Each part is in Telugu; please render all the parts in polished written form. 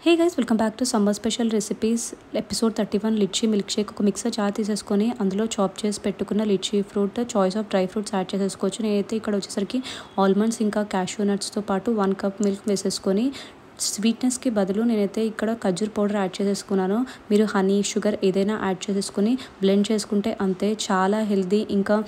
Hey guys welcome back to summer special recipes episode 31 lychee milk shake. ఒక మిక్సర్ జార్ తీసేసుకొని అందులో చాప్ చేసి పెట్టుకున్న lychee fruit, choice of dry fruits add చేసేసుకోవచ్చు. నేనైతే ఇక్కడ వచ్చేసరికి ఆల్మండ్స్ ఇంకా క్యాషూ నట్స్తో పాటు 1 కప్ మిల్క్ వేసేసుకొని స్వీట్నెస్కి బదులు నేనైతే ఇక్కడ ఖర్జూర్ పౌడర్ యాడ్ చేసేసుకున్నాను. మీరు హనీ, షుగర్ ఏదైనా యాడ్ చేసేసుకొని బ్లెండ్ చేసుకుంటే అంతే. చాలా హెల్దీ. ఇంకా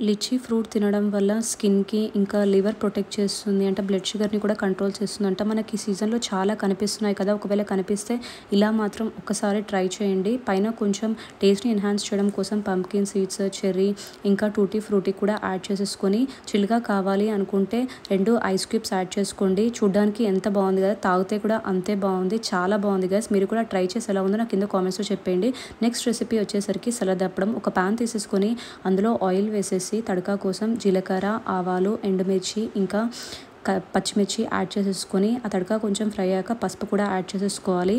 లిచీ ఫ్రూట్ తినడం వల్ల స్కిన్కి ఇంకా లివర్ ప్రొటెక్ట్ చేస్తుంది అంటే బ్లడ్ షుగర్ని కూడా కంట్రోల్ చేస్తుంది అంట. మనకి ఈ సీజన్లో చాలా కనిపిస్తున్నాయి కదా, ఒకవేళ కనిపిస్తే ఇలా మాత్రం ఒకసారి ట్రై చేయండి. పైన కొంచెం టేస్ట్ని ఎన్హాన్స్ చేయడం కోసం పంప్కిన్ సీడ్స్, చెర్రీ ఇంకా టూటీ ఫ్రూటీ కూడా యాడ్ చేసేసుకొని చిల్గా కావాలి అనుకుంటే 2 ఐస్ క్యూబ్స్ యాడ్ చేసుకోండి. చూడ్డానికి ఎంత బాగుంది కదా, తాగితే కూడా అంతే బాగుంది. చాలా బాగుంది గైస్. మీరు కూడా ట్రై చేసి ఎలా ఉందో నాకు కింద కామెంట్స్లో చెప్పండి. నెక్స్ట్ రెసిపీ వచ్చేసరికి సలదప్పడం. ఒక ప్యాన్ తీసేసుకొని అందులో ఆయిల్ వేసేసి తడకా కోసం జీలకర్ర, ఆవాలు, ఎండుమిర్చి ఇంకా పచ్చిమిర్చి యాడ్ చేసేసుకొని ఆ తడకా కొంచెం ఫ్రై అయ్యాక పసుపు కూడా యాడ్ చేసేసుకోవాలి.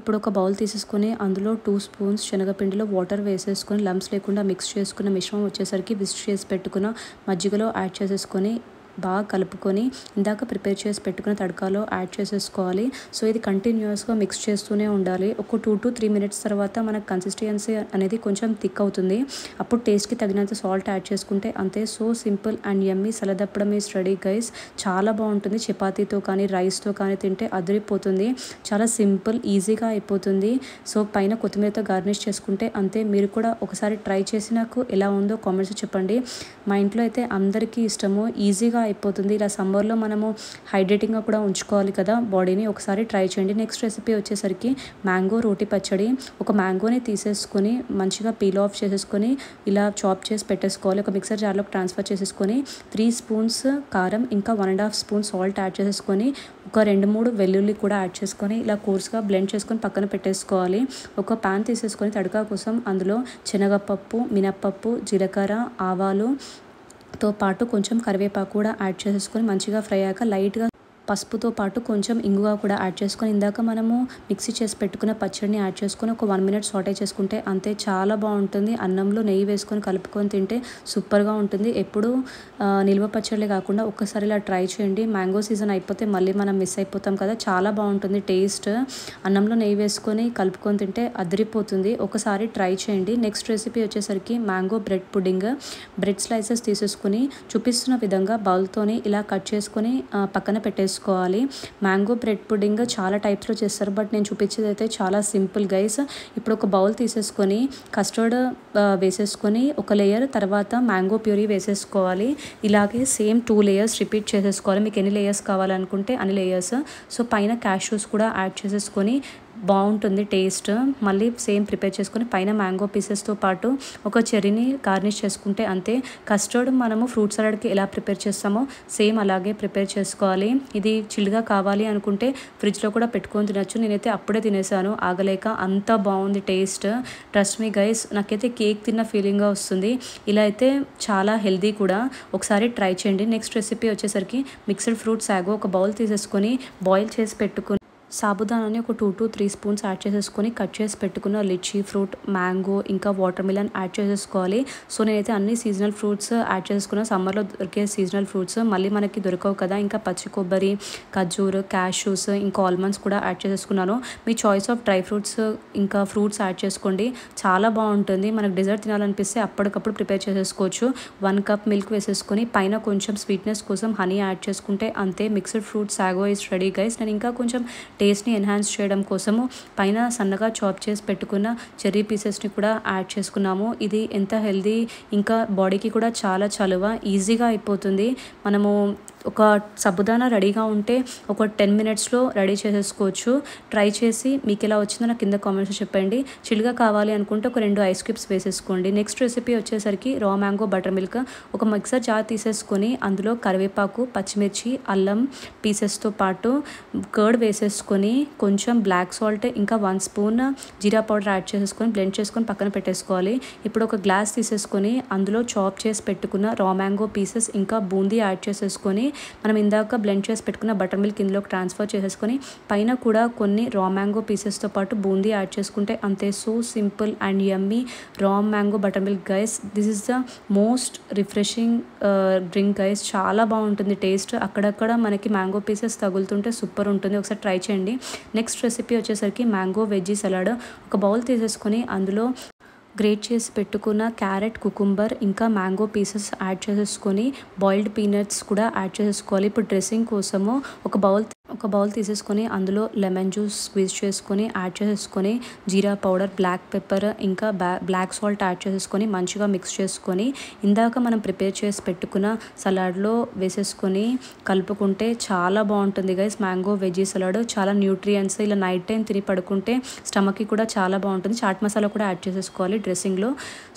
ఇప్పుడు ఒక బౌల్ తీసేసుకొని అందులో 2 స్పూన్స్ శనగపిండిలో వాటర్ వేసేసుకొని లంప్స్ లేకుండా మిక్స్ చేసుకున్న మిశ్రమం వచ్చేసరికి విస్క్ చేసి పెట్టుకున్న మజ్జిగలో యాడ్ చేసేసుకొని బాగా కలుపుకొని ఇందాక ప్రిపేర్ చేసి పెట్టుకున్న తడకాలో యాడ్ చేసేసుకోవాలి. సో ఇది కంటిన్యూస్గా మిక్స్ చేస్తూనే ఉండాలి. ఒక 2 to 3 minutes తర్వాత మనకు కన్సిస్టెన్సీ అనేది కొంచెం థిక్ అవుతుంది. అప్పుడు టేస్ట్కి తగినంత సాల్ట్ యాడ్ చేసుకుంటే అంతే. సో సింపుల్ అండ్ యమ్మీ సలదప్పడం ఈస్ రెడీ గైస్. చాలా బాగుంటుంది. చపాతీతో కానీ రైస్తో కానీ తింటే అదిరిపోతుంది. చాలా సింపుల్, ఈజీగా అయిపోతుంది. సో పైన కొత్తిమీరతో గార్నిష్ చేసుకుంటే అంతే. మీరు కూడా ఒకసారి ట్రై చేసి నాకు ఎలా ఉందో కామెంట్స్ చెప్పండి. మా ఇంట్లో అయితే అందరికీ ఇష్టము. ఈజీగా అయిపోతుంది. ఇలా సమ్మర్లో మనము హైడ్రేటింగ్గా కూడా ఉంచుకోవాలి కదా బాడీని. ఒకసారి ట్రై చేయండి. నెక్స్ట్ రెసిపీ వచ్చేసరికి మ్యాంగో రోటి పచ్చడి. ఒక మ్యాంగోని తీసేసుకొని మంచిగా పీల్ ఆఫ్ చేసేసుకొని ఇలా చాప్ చేసి పెట్టేసుకోవాలి. ఒక మిక్సర్ జార్లోకి ట్రాన్స్ఫర్ చేసేసుకొని 3 స్పూన్స్ కారం ఇంకా 1.5 స్పూన్ సాల్ట్ యాడ్ చేసేసుకొని ఒక 2-3 వెల్లుల్లి కూడా యాడ్ చేసుకొని ఇలా కోర్స్గా బ్లెండ్ చేసుకొని పక్కన పెట్టేసుకోవాలి. ఒక ప్యాన్ తీసేసుకొని తడకా కోసం అందులో శనగపప్పు, మినప్పప్పు, జీలకర్ర, ఆవాలు తో పాటు కొంచెం కరివేపాకు కూడా యాడ్ చేసేసుకొని మంచిగా ఫ్రై అయ్యాక లైట్గా పసుపుతో పాటు కొంచెం ఇంగువ కూడా యాడ్ చేసుకొని ఇందాక మనము మిక్సీ చేసి పెట్టుకున్న పచ్చడిని యాడ్ చేసుకొని ఒక 1 minute సాటే చేసుకుంటే అంతే. చాలా బాగుంటుంది. అన్నంలో నెయ్యి వేసుకొని కలుపుకొని తింటే సూపర్గా ఉంటుంది. ఎప్పుడు నిల్వ పచ్చళ్ళే కాకుండా ఒక్కసారి ఇలా ట్రై చేయండి. మ్యాంగో సీజన్ అయిపోతే మళ్ళీ మనం మిస్ అయిపోతాం కదా, చాలా బాగుంటుంది టేస్ట్. అన్నంలో నెయ్యి వేసుకొని కలుపుకొని తింటే అదిరిపోతుంది. ఒకసారి ట్రై చేయండి. నెక్స్ట్ రెసిపీ వచ్చేసరికి mango bread pudding. Bread slices తీసేసుకొని చూపిస్తున్న విధంగా బౌల్తోని ఇలా కట్ చేసుకొని పక్కన పెట్టేసుకోవాలి. మ్యాంగో బ్రెడ్ పుడ్డింగ్ చాలా టైప్స్లో చేస్తారు, బట్ నేను చూపించేది అయితే చాలా సింపుల్ గైస్. ఇప్పుడు ఒక బౌల్ తీసేసుకొని కస్టర్డ్ వేసేసుకొని ఒక లేయర్, తర్వాత మ్యాంగో ప్యూరీ వేసేసుకోవాలి. ఇలాగే సేమ్ 2 layers రిపీట్ చేసేసుకోవాలి. మీకు ఎన్ని లేయర్స్ కావాలనుకుంటే అన్ని లేయర్స్. సో పైన క్యాష్యూస్ కూడా యాడ్ చేసేసుకొని బాగుంటుంది టేస్ట్. మళ్ళీ సేమ్ ప్రిపేర్ చేసుకొని పైన మ్యాంగో పీసెస్తో పాటు ఒక చెర్రీని గార్నిష్ చేసుకుంటే అంతే. కస్టర్డ్ మనము ఫ్రూట్ సలాడ్కి ఎలా ప్రిపేర్ చేస్తామో సేమ్ అలాగే ప్రిపేర్ చేసుకోవాలి. ఇది చిల్గా కావాలి అనుకుంటే ఫ్రిడ్జ్లో కూడా పెట్టుకొని తినచ్చు. నేనైతే అప్పుడే తినేసాను ఆగలేక, అంత బాగుంది టేస్ట్. ట్రస్ట్ మీ గైస్, నాకైతే కేక్ తిన్న ఫీలింగ్గా వస్తుంది. ఇలా అయితే చాలా హెల్దీ కూడా. ఒకసారి ట్రై చేయండి. నెక్స్ట్ రెసిపీ వచ్చేసరికి మిక్స్డ్ ఫ్రూట్ సాగో. ఒక బౌల్ తీసేసుకొని బాయిల్ చేసి పెట్టుకొని సాబుదానాన్ని ఒక 2 to 3 స్పూన్స్ యాడ్ చేసేసుకొని కట్ చేసి పెట్టుకున్న లిచీ ఫ్రూట్, మ్యాంగో ఇంకా వాటర్ మిలన్ యాడ్ చేసేసుకోవాలి. సో నేనైతే అన్ని సీజనల్ ఫ్రూట్స్ యాడ్ చేసుకున్న. సమ్మర్లో దొరికే సీజనల్ ఫ్రూట్స్ మళ్ళీ మనకి దొరకవు కదా. ఇంకా పచ్చి కొబ్బరి, ఖర్జూర్, క్యాష్యూస్ ఇంకా ఆల్మండ్స్ కూడా యాడ్ చేసేసుకున్నాను. మీ చాయిస్ ఆఫ్ డ్రై ఫ్రూట్స్ ఇంకా ఫ్రూట్స్ యాడ్ చేసుకోండి. చాలా బాగుంటుంది. మనకు డెజర్ట్ తినాలనిపిస్తే అప్పటికప్పుడు ప్రిపేర్ చేసేసుకోవచ్చు. 1 కప్ మిల్క్ వేసేసుకొని పైన కొంచెం స్వీట్నెస్ కోసం హనీ యాడ్ చేసుకుంటే అంతే. Mixed fruit sago is ready guys. నేను ఇంకా కొంచెం టేస్ట్ని ఎన్హాన్స్ చేయడం కోసము పైన సన్నగా చాప్ చేసి పెట్టుకున్న చెర్రీ పీసెస్ని కూడా యాడ్ చేసుకున్నాము. ఇది ఎంత హెల్దీ, ఇంకా బాడీకి కూడా చాలా చలువ, ఈజీగా అయిపోతుంది. మనము ఒక సాబుదానా రెడీగా ఉంటే ఒక 10 minutesలో రెడీ చేసేసుకోవచ్చు. ట్రై చేసి మీకు ఎలా వచ్చిందో నాకు కింద కామెంట్స్ చెప్పండి. చిల్గా కావాలి అనుకుంటే ఒక 2 ఐస్ క్యూబ్స్ వేసేసుకోండి. నెక్స్ట్ రెసిపీ వచ్చేసరికి రా మ్యాంగో బటర్ మిల్క్. ఒక మిక్సర్ జార్ తీసేసుకొని అందులో కరివేపాకు, పచ్చిమిర్చి, అల్లం పీసెస్తో పాటు కర్డ్ వేసేసుకొని కొంచెం బ్లాక్ సాల్ట్ ఇంకా 1 స్పూన్ జీరా పౌడర్ యాడ్ చేసేసుకొని బ్లెండ్ చేసుకొని పక్కన పెట్టేసుకోవాలి. ఇప్పుడు ఒక గ్లాస్ తీసేసుకొని అందులో చాప్ చేసి పెట్టుకున్న రా మ్యాంగో పీసెస్ ఇంకా బూందీ యాడ్ చేసేసుకొని మనం ఇందాక బ్లెండ్ చేసి పెట్టుకున్న బటర్ మిల్క్ ఇందులోకి ట్రాన్స్ఫర్ చేసేసుకొని పైన కూడా కొన్ని రా మ్యాంగో పీసెస్తో పాటు బూందీ యాడ్ చేసుకుంటే అంతే. So simple and yummy raw mango butter milk guys. This is the most refreshing drink guys. చాలా బాగుంటుంది టేస్ట్. అక్కడక్కడ మనకి మ్యాంగో పీసెస్ తగులుతుంటే సూపర్ ఉంటుంది. ఒకసారి ట్రై చేయండి. నెక్స్ట్ రెసిపీ వచ్చేసరికి మ్యాంగో వెజ్జీ సలాడ్. ఒక బౌల్ తీసేసుకొని అందులో గ్రేట్ చేసి పెట్టుకున్న క్యారెట్, కుకుంబర్ ఇంకా మ్యాంగో పీసెస్ యాడ్ చేసేసుకొని బాయిల్డ్ పీనట్స్ కూడా యాడ్ చేసేసుకోవాలి. ఇప్పుడు డ్రెస్సింగ్ కోసము ఒక బౌల్ తీసేసుకొని అందులో లెమన్ జ్యూస్ స్క్వీజ్ చేసుకొని యాడ్ చేసేసుకొని జీరా పౌడర్, బ్లాక్ పెప్పర్ ఇంకా బ్లాక్ సాల్ట్ యాడ్ చేసేసుకొని మంచిగా మిక్స్ చేసుకొని ఇందాక మనం ప్రిపేర్ చేసి పెట్టుకున్న సలాడ్లో వేసేసుకొని కలుపుకుంటే చాలా బాగుంటుంది గైస్. మ్యాంగో వెజ్జీ సలాడ్ చాలా న్యూట్రియంట్స్. ఇలా నైట్ టైం తిని పడుకుంటే స్టమక్కి కూడా చాలా బాగుంటుంది. చాట్ మసాలా కూడా యాడ్ చేసేసుకోవాలి డ్రెస్సింగ్లో.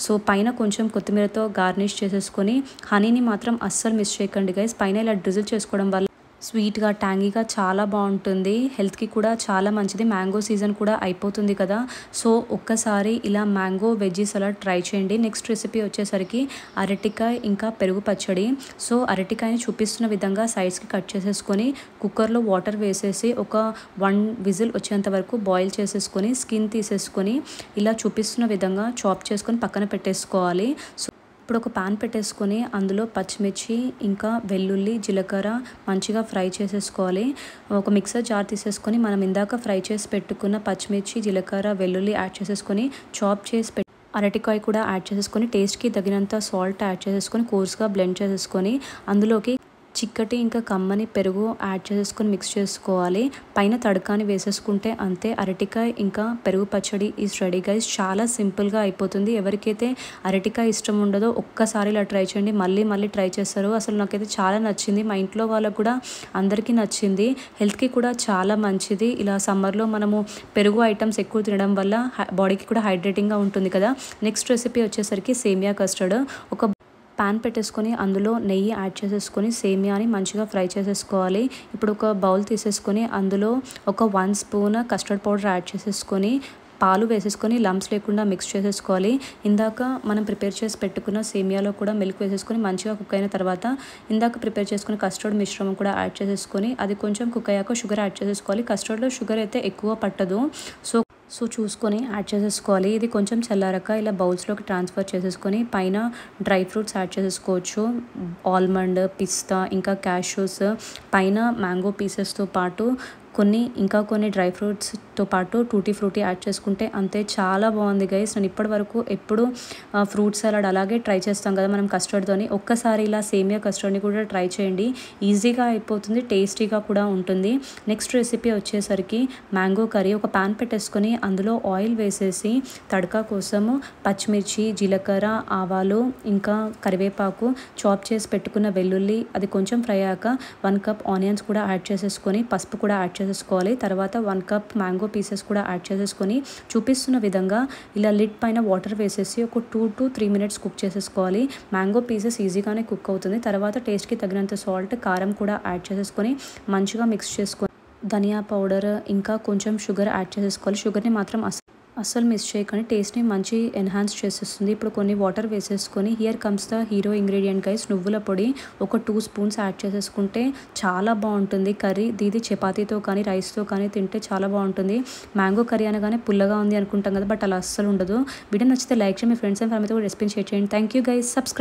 సో పైన కొంచెం కొత్తిమీరతో గార్నిష్ చేసేసుకొని హనీని మాత్రం అస్సలు మిస్ చేయకండి గైస్. పైన ఇలా డ్రిజిల్ చేసుకోవడం వల్ల స్వీట్గా, ట్యాంగీగా చాలా బాగుంటుంది. హెల్త్కి కూడా చాలా మంచిది. మ్యాంగో సీజన్ కూడా అయిపోతుంది కదా. సో ఒక్కసారి ఇలా మ్యాంగో వెజ్జీ సలాడ్ ట్రై చేయండి. నెక్స్ట్ రెసిపీ వచ్చేసరికి అరటికాయ ఇంకా పెరుగు పచ్చడి. సో అరటికాయని చూపిస్తున్న విధంగా సైడ్స్కి కట్ చేసేసుకొని కుక్కర్లో వాటర్ వేసేసి ఒక 1 విజిల్ వచ్చేంత వరకు బాయిల్ చేసేసుకొని స్కిన్ తీసేసుకొని ఇలా చూపిస్తున్న విధంగా చాప్ చేసుకొని పక్కన పెట్టేసుకోవాలి. సో ఇప్పుడు ఒక పాన్ పెట్టేసుకొని అందులో పచ్చిమిర్చి ఇంకా వెల్లుల్లి, జీలకర్ర మంచిగా ఫ్రై చేసేసుకోవాలి. ఒక మిక్సర్ జార్ తీసేసుకొని మనం ఇందాక ఫ్రై చేసి పెట్టుకున్న పచ్చిమిర్చి, జీలకర్ర, వెల్లుల్లి యాడ్ చేసేసుకొని చాప్ చేసి అరటికాయ కూడా యాడ్ చేసేసుకొని టేస్ట్కి తగినంత సాల్ట్ యాడ్ చేసేసుకొని కోర్స్గా బ్లెండ్ చేసేసుకొని అందులోకి చిక్కటి ఇంకా కమ్మని పెరుగు యాడ్ చేసేసుకొని మిక్స్ చేసుకోవాలి. పైన తడకాని వేసేసుకుంటే అంతే. అరటికాయ ఇంకా పెరుగు పచ్చడి ఈజ్ రెడీ గైస్. చాలా సింపుల్గా అయిపోతుంది. ఎవరికైతే అరటికాయ ఇష్టం ఉండదో ఒక్కసారి ఇలా ట్రై చేయండి. మళ్ళీ ట్రై చేస్తారు. అసలు నాకైతే చాలా నచ్చింది. మా ఇంట్లో వాళ్ళకు కూడా అందరికీ నచ్చింది. హెల్త్కి కూడా చాలా మంచిది. ఇలా సమ్మర్లో మనము పెరుగు ఐటమ్స్ ఎక్కువ తినడం వల్ల బాడీకి కూడా హైడ్రేటింగ్గా ఉంటుంది కదా. నెక్స్ట్ రెసిపీ వచ్చేసరికి సేమియా కస్టర్డ్. ఒక పాన్ పెట్టేసుకొని అందులో నెయ్యి యాడ్ చేసేసుకొని సేమియాని మంచిగా ఫ్రై చేసేసుకోవాలి. ఇప్పుడు ఒక బౌల్ తీసేసుకొని అందులో ఒక 1 స్పూన్ కస్టర్డ్ పౌడర్ యాడ్ చేసేసుకొని పాలు వేసేసుకొని లంప్స్ లేకుండా మిక్స్ చేసేసుకోవాలి. ఇందాక మనం ప్రిపేర్ చేసి పెట్టుకున్న సేమియాలో కూడా మిల్క్ వేసేసుకొని మంచిగా కుక్ అయిన తర్వాత ఇందాక ప్రిపేర్ చేసుకున్న కస్టర్డ్ మిశ్రమం కూడా యాడ్ చేసేసుకొని అది కొంచెం కుక్ అయ్యాక షుగర్ యాడ్ చేసేసుకోవాలి. కస్టర్డ్లో షుగర్ అయితే ఎక్కువ పట్టదు. సో చూసుకొని యాడ్ చేసేసుకోవాలి. ఇది కొంచెం చల్లారక ఇలా బౌల్స్లోకి ట్రాన్స్ఫర్ చేసేసుకొని పైన డ్రై ఫ్రూట్స్ యాడ్ చేసేసుకోవచ్చు. ఆల్మండ్, పిస్తా ఇంకా క్యాష్యూస్, పైన మ్యాంగో పీసెస్తో పాటు ఇంకా కొన్ని డ్రై ఫ్రూట్స్తో పాటు టూటీ ఫ్రూటీ యాడ్ చేసుకుంటే అంతే. చాలా బాగుంది గైస్. నేను ఇప్పటి వరకు ఎప్పుడు ఫ్రూట్ సలాడ్ అలాగే ట్రై చేస్తాం కదా మనం కస్టర్డ్తోని. ఒక్కసారి ఇలా సేమియా కస్టర్డ్ని కూడా ట్రై చేయండి. ఈజీగా అయిపోతుంది, టేస్టీగా కూడా ఉంటుంది. నెక్స్ట్ రెసిపీ వచ్చేసరికి మ్యాంగో కర్రీ. ఒక పాన్ పెట్టేసుకొని అందులో ఆయిల్ వేసేసి తడకా కోసము పచ్చిమిర్చి, జీలకర్ర, ఆవాలు ఇంకా కరివేపాకు, చాప్ చేసి పెట్టుకున్న వెల్లుల్లి అది కొంచెం ఫ్రై అయ్యాక 1 కప్ ఆనియన్స్ కూడా యాడ్ చేసేసుకొని పసుపు కూడా యాడ్ చేసేసుకోవాలి. తర్వాత 1 కప్ మ్యాంగో పీసెస్ కూడా యాడ్ చేసేసుకొని చూపిస్తున్న విధంగా ఇలా లిడ్ పైన వాటర్ వేసేసి ఒక 2 to 3 మినిట్స్ కుక్ చేసేసుకోవాలి. మ్యాంగో పీసెస్ ఈజీగానే కుక్ అవుతుంది. తర్వాత టేస్ట్కి తగినంత సాల్ట్, కారం కూడా యాడ్ చేసేసుకొని మంచిగా మిక్స్ చేసుకొని ధనియా పౌడర్ ఇంకా కొంచెం షుగర్ యాడ్ చేసేసుకోవాలి. షుగర్ని మాత్రం అస్సలు మిస్ చేయకండి. టేస్ట్ని మంచి ఎన్హాన్స్ చేసేస్తుంది. ఇప్పుడు కొన్ని వాటర్ వేసేసుకొని here comes the hero ingredient guys. నువ్వుల పొడి ఒక 2 స్పూన్స్ యాడ్ చేసేసుకుంటే చాలా బాగుంటుంది కర్రీ. ఇది చపాతీతో కానీ రైస్తో కానీ తింటే చాలా బాగుంటుంది. మ్యాంగో కర్రీ అనగానే పుల్లగా ఉంది అనుకుంటాం కదా, బట్ అలా అస్సలు ఉండదు. వీడియో నచ్చితే లైక్ చేయండి. మీ ఫ్రెండ్స్ అండ్ ఫ్యామిలీతో కూడా రెసిపీ షేర్ చేయండి. Thank you guys. సబ్స్క్రైబ్.